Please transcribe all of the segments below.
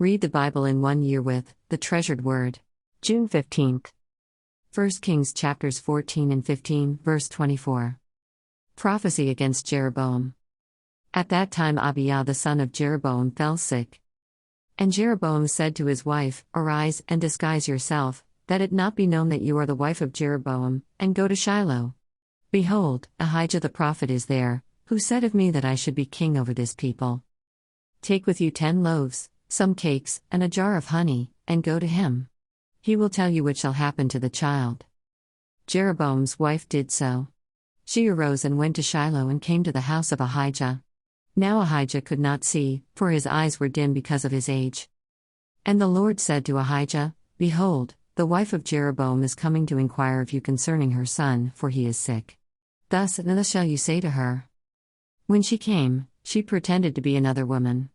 Read the Bible in 1 year with The Treasured Word. June 15th. 1 Kings chapters 14 and 15, verse 24. Prophecy against Jeroboam. At that time Abiah the son of Jeroboam fell sick. And Jeroboam said to his wife, Arise and disguise yourself, that it not be known that you are the wife of Jeroboam, and go to Shiloh. Behold, Ahijah the prophet is there, who said of me that I should be king over this people. Take with you 10 loaves, some cakes, and a jar of honey, and go to him. He will tell you what shall happen to the child. Jeroboam's wife did so. She arose and went to Shiloh and came to the house of Ahijah. Now Ahijah could not see, for his eyes were dim because of his age. And the Lord said to Ahijah, Behold, the wife of Jeroboam is coming to inquire of you concerning her son, for he is sick. Thus and thus shall you say to her. When she came, she pretended to be another woman.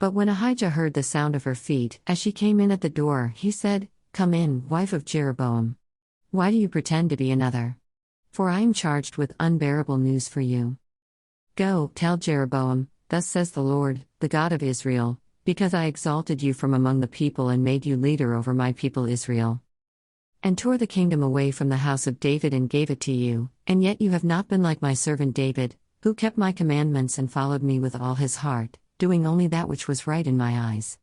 But when Ahijah heard the sound of her feet as she came in at the door, he said, Come in, wife of Jeroboam. Why do you pretend to be another? For I am charged with unbearable news for you. Go, tell Jeroboam, Thus says the Lord, the God of Israel, because I exalted you from among the people and made you leader over my people Israel, and tore the kingdom away from the house of David and gave it to you, and yet you have not been like my servant David, who kept my commandments and followed me with all his heart, doing only that which was right in my eyes.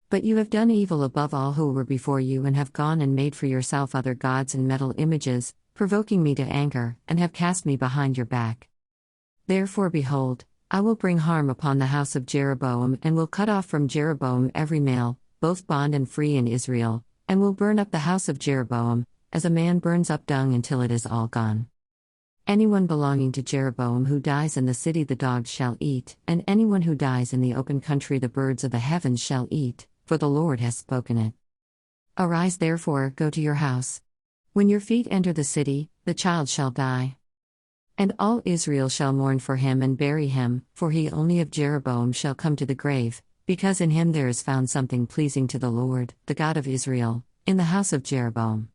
But you have done evil above all who were before you, and have gone and made for yourself other gods and metal images, provoking me to anger, and have cast me behind your back. Therefore behold, I will bring harm upon the house of Jeroboam, and will cut off from Jeroboam every male, both bond and free in Israel, and will burn up the house of Jeroboam, as a man burns up dung until it is all gone. Anyone belonging to Jeroboam who dies in the city the dogs shall eat, and anyone who dies in the open country the birds of the heavens shall eat, for the Lord has spoken it. Arise therefore, go to your house. When your feet enter the city, the child shall die. And all Israel shall mourn for him and bury him, for he only of Jeroboam shall come to the grave, because in him there is found something pleasing to the Lord, the God of Israel, in the house of Jeroboam.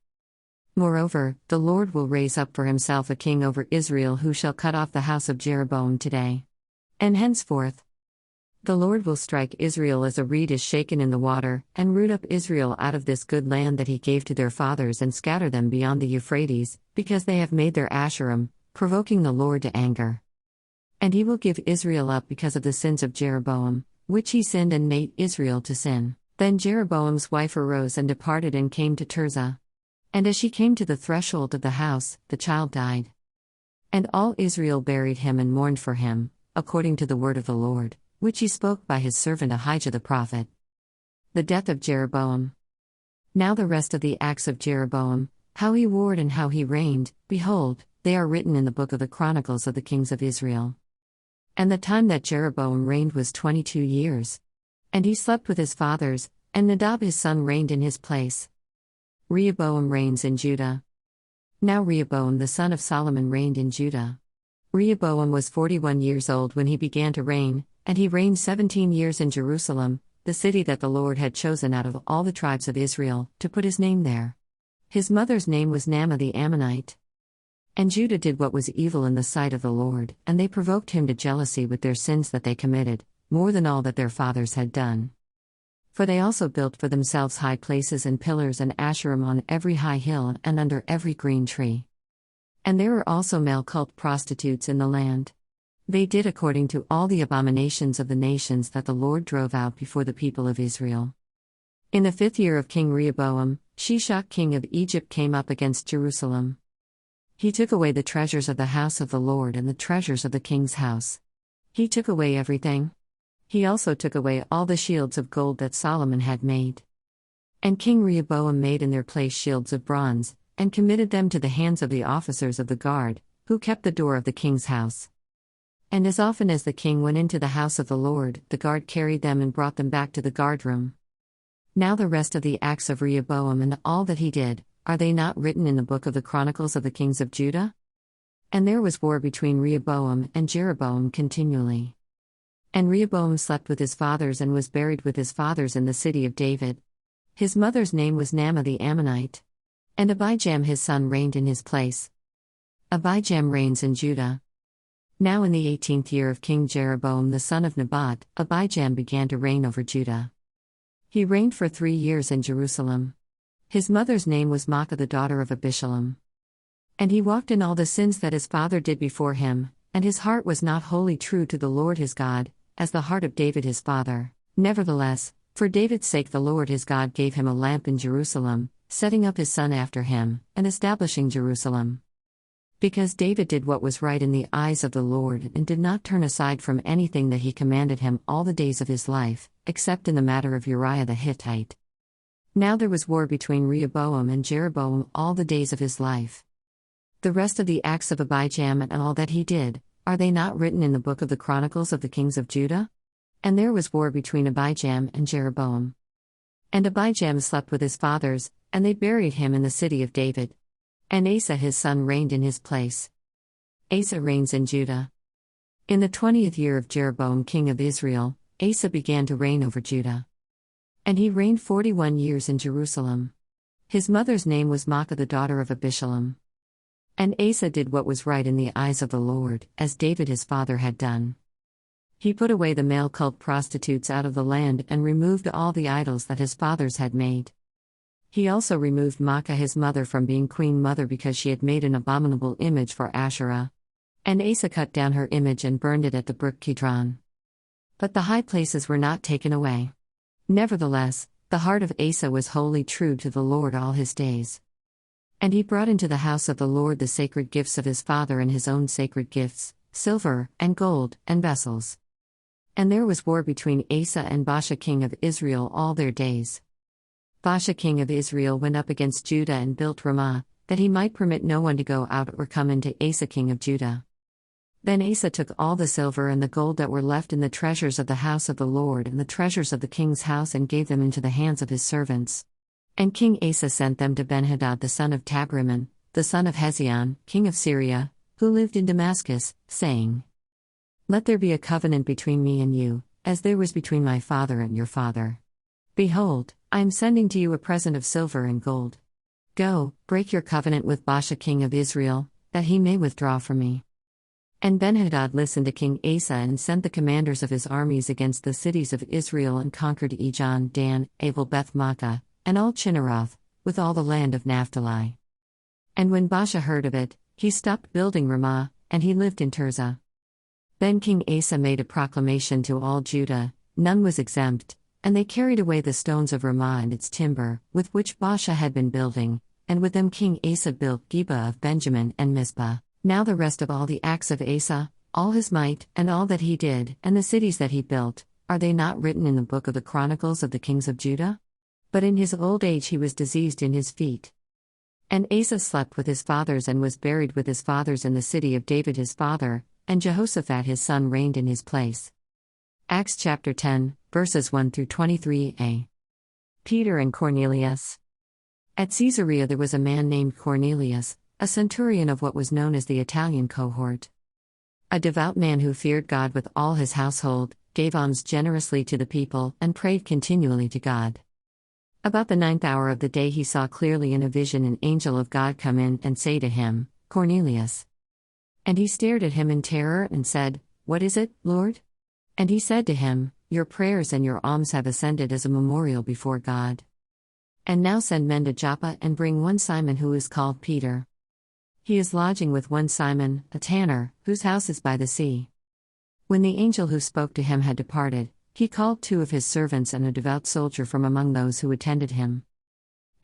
Moreover, the Lord will raise up for himself a king over Israel who shall cut off the house of Jeroboam today. And henceforth, the Lord will strike Israel as a reed is shaken in the water, and root up Israel out of this good land that he gave to their fathers and scatter them beyond the Euphrates, because they have made their Asherim, provoking the Lord to anger. And he will give Israel up because of the sins of Jeroboam, which he sinned and made Israel to sin. Then Jeroboam's wife arose and departed and came to Tirzah. And as she came to the threshold of the house, the child died. And all Israel buried him and mourned for him, according to the word of the Lord, which he spoke by his servant Ahijah the prophet. The death of Jeroboam. Now the rest of the acts of Jeroboam, how he warred and how he reigned, behold, they are written in the book of the Chronicles of the kings of Israel. And the time that Jeroboam reigned was 22 years. And he slept with his fathers, and Nadab his son reigned in his place. Rehoboam reigns in Judah. Now Rehoboam the son of Solomon reigned in Judah. Rehoboam was 41 years old when he began to reign, and he reigned 17 years in Jerusalem, the city that the Lord had chosen out of all the tribes of Israel, to put his name there. His mother's name was Naamah the Ammonite. And Judah did what was evil in the sight of the Lord, and they provoked him to jealousy with their sins that they committed, more than all that their fathers had done. For they also built for themselves high places and pillars and Asherim on every high hill and under every green tree. And there were also male cult prostitutes in the land. They did according to all the abominations of the nations that the Lord drove out before the people of Israel. In the 5th year of King Rehoboam, Shishak king of Egypt came up against Jerusalem. He took away the treasures of the house of the Lord and the treasures of the king's house. He took away everything. He also took away all the shields of gold that Solomon had made. And King Rehoboam made in their place shields of bronze, and committed them to the hands of the officers of the guard, who kept the door of the king's house. And as often as the king went into the house of the Lord, the guard carried them and brought them back to the guardroom. Now the rest of the acts of Rehoboam and all that he did, are they not written in the book of the Chronicles of the kings of Judah? And there was war between Rehoboam and Jeroboam continually. And Rehoboam slept with his fathers and was buried with his fathers in the city of David. His mother's name was Naamah the Ammonite. And Abijam his son reigned in his place. Abijam reigns in Judah. Now in the 18th year of King Jeroboam the son of Nebat, Abijam began to reign over Judah. He reigned for 3 years in Jerusalem. His mother's name was Maacah the daughter of Abishalom. And he walked in all the sins that his father did before him, and his heart was not wholly true to the Lord his God, as the heart of David his father. Nevertheless, for David's sake the Lord his God gave him a lamp in Jerusalem, setting up his son after him, and establishing Jerusalem. Because David did what was right in the eyes of the Lord and did not turn aside from anything that he commanded him all the days of his life, except in the matter of Uriah the Hittite. Now there was war between Rehoboam and Jeroboam all the days of his life. The rest of the acts of Abijam and all that he did, are they not written in the book of the Chronicles of the kings of Judah? And there was war between Abijam and Jeroboam. And Abijam slept with his fathers, and they buried him in the city of David. And Asa his son reigned in his place. Asa reigns in Judah. In the 20th year of Jeroboam king of Israel, Asa began to reign over Judah. And he reigned 41 years in Jerusalem. His mother's name was Maacah the daughter of Abishalom. And Asa did what was right in the eyes of the Lord, as David his father had done. He put away the male cult prostitutes out of the land and removed all the idols that his fathers had made. He also removed Maacah his mother from being queen mother because she had made an abominable image for Asherah. And Asa cut down her image and burned it at the brook Kidron. But the high places were not taken away. Nevertheless, the heart of Asa was wholly true to the Lord all his days. And he brought into the house of the Lord the sacred gifts of his father and his own sacred gifts, silver, and gold, and vessels. And there was war between Asa and Baasha king of Israel all their days. Baasha king of Israel went up against Judah and built Ramah, that he might permit no one to go out or come into Asa king of Judah. Then Asa took all the silver and the gold that were left in the treasures of the house of the Lord and the treasures of the king's house and gave them into the hands of his servants. And King Asa sent them to Benhadad the son of Tabrimon, the son of Hezion, king of Syria, who lived in Damascus, saying, Let there be a covenant between me and you, as there was between my father and your father. Behold, I am sending to you a present of silver and gold. Go, break your covenant with Baasha king of Israel, that he may withdraw from me. And Benhadad listened to King Asa and sent the commanders of his armies against the cities of Israel and conquered Ijon, Dan, Abel Beth Maacah, and all Chinneroth, with all the land of Naphtali. And when Baasha heard of it, he stopped building Ramah, and he lived in Tirzah. Then King Asa made a proclamation to all Judah, none was exempt, and they carried away the stones of Ramah and its timber, with which Baasha had been building, and with them King Asa built Geba of Benjamin and Mizpah. Now the rest of all the acts of Asa, all his might, and all that he did, and the cities that he built, are they not written in the book of the Chronicles of the kings of Judah? But in his old age he was diseased in his feet. And Asa slept with his fathers and was buried with his fathers in the city of David his father, and Jehoshaphat his son reigned in his place. Acts chapter 10, verses 1 through 23a. Peter and Cornelius. At Caesarea there was a man named Cornelius, a centurion of what was known as the Italian cohort. A devout man who feared God with all his household, gave alms generously to the people, and prayed continually to God. About the 9th hour of the day he saw clearly in a vision an angel of God come in and say to him, Cornelius. And he stared at him in terror and said, What is it, Lord? And he said to him, Your prayers and your alms have ascended as a memorial before God. And now send men to Joppa and bring one Simon who is called Peter. He is lodging with one Simon, a tanner, whose house is by the sea. When the angel who spoke to him had departed, he called 2 of his servants and a devout soldier from among those who attended him.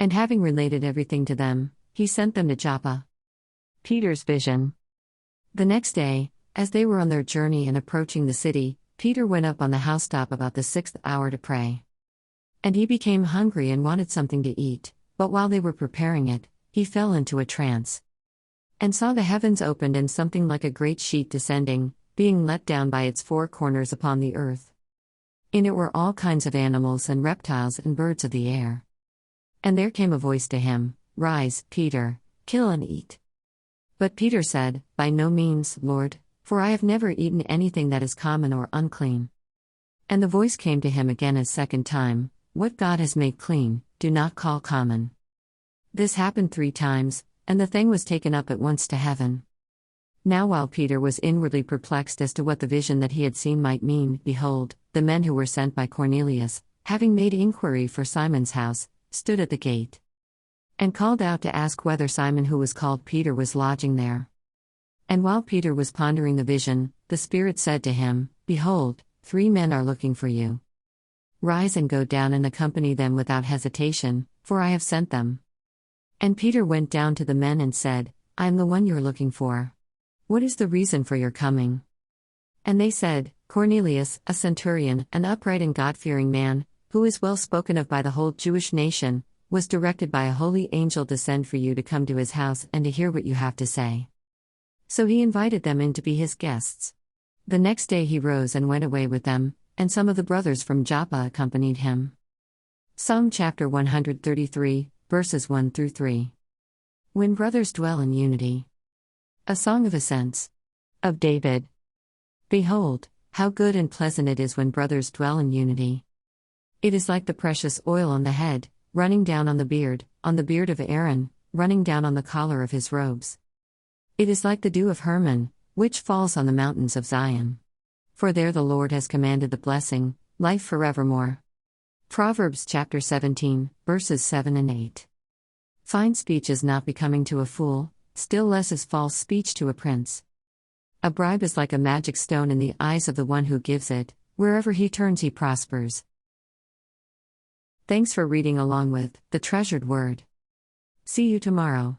And having related everything to them, he sent them to Joppa. Peter's vision. The next day, as they were on their journey and approaching the city, Peter went up on the housetop about the 6th hour to pray. And he became hungry and wanted something to eat, but while they were preparing it, he fell into a trance. And saw the heavens opened and something like a great sheet descending, being let down by its 4 corners upon the earth. In it were all kinds of animals and reptiles and birds of the air. And there came a voice to him, Rise, Peter, kill and eat. But Peter said, By no means, Lord, for I have never eaten anything that is common or unclean. And the voice came to him again a second time, What God has made clean, do not call common. This happened 3 times, and the thing was taken up at once to heaven. Now while Peter was inwardly perplexed as to what the vision that he had seen might mean, behold, the men who were sent by Cornelius, having made inquiry for Simon's house, stood at the gate, and called out to ask whether Simon, who was called Peter, was lodging there. And while Peter was pondering the vision, the Spirit said to him, Behold, 3 men are looking for you. Rise and go down and accompany them without hesitation, for I have sent them. And Peter went down to the men and said, I am the one you are looking for. What is the reason for your coming? And they said, Cornelius, a centurion, an upright and God-fearing man, who is well spoken of by the whole Jewish nation, was directed by a holy angel to send for you to come to his house and to hear what you have to say. So he invited them in to be his guests. The next day he rose and went away with them, and some of the brothers from Joppa accompanied him. Psalm chapter 133, verses 1 through 3. When brothers dwell in unity. A song of ascents. Of David. Behold, how good and pleasant it is when brothers dwell in unity. It is like the precious oil on the head, running down on the beard of Aaron, running down on the collar of his robes. It is like the dew of Hermon, which falls on the mountains of Zion. For there the Lord has commanded the blessing, life forevermore. Proverbs chapter 17, verses 7 and 8. Fine speech is not becoming to a fool, still less is false speech to a prince. A bribe is like a magic stone in the eyes of the one who gives it, wherever he turns he prospers. Thanks for reading along with The Treasured Word. See you tomorrow.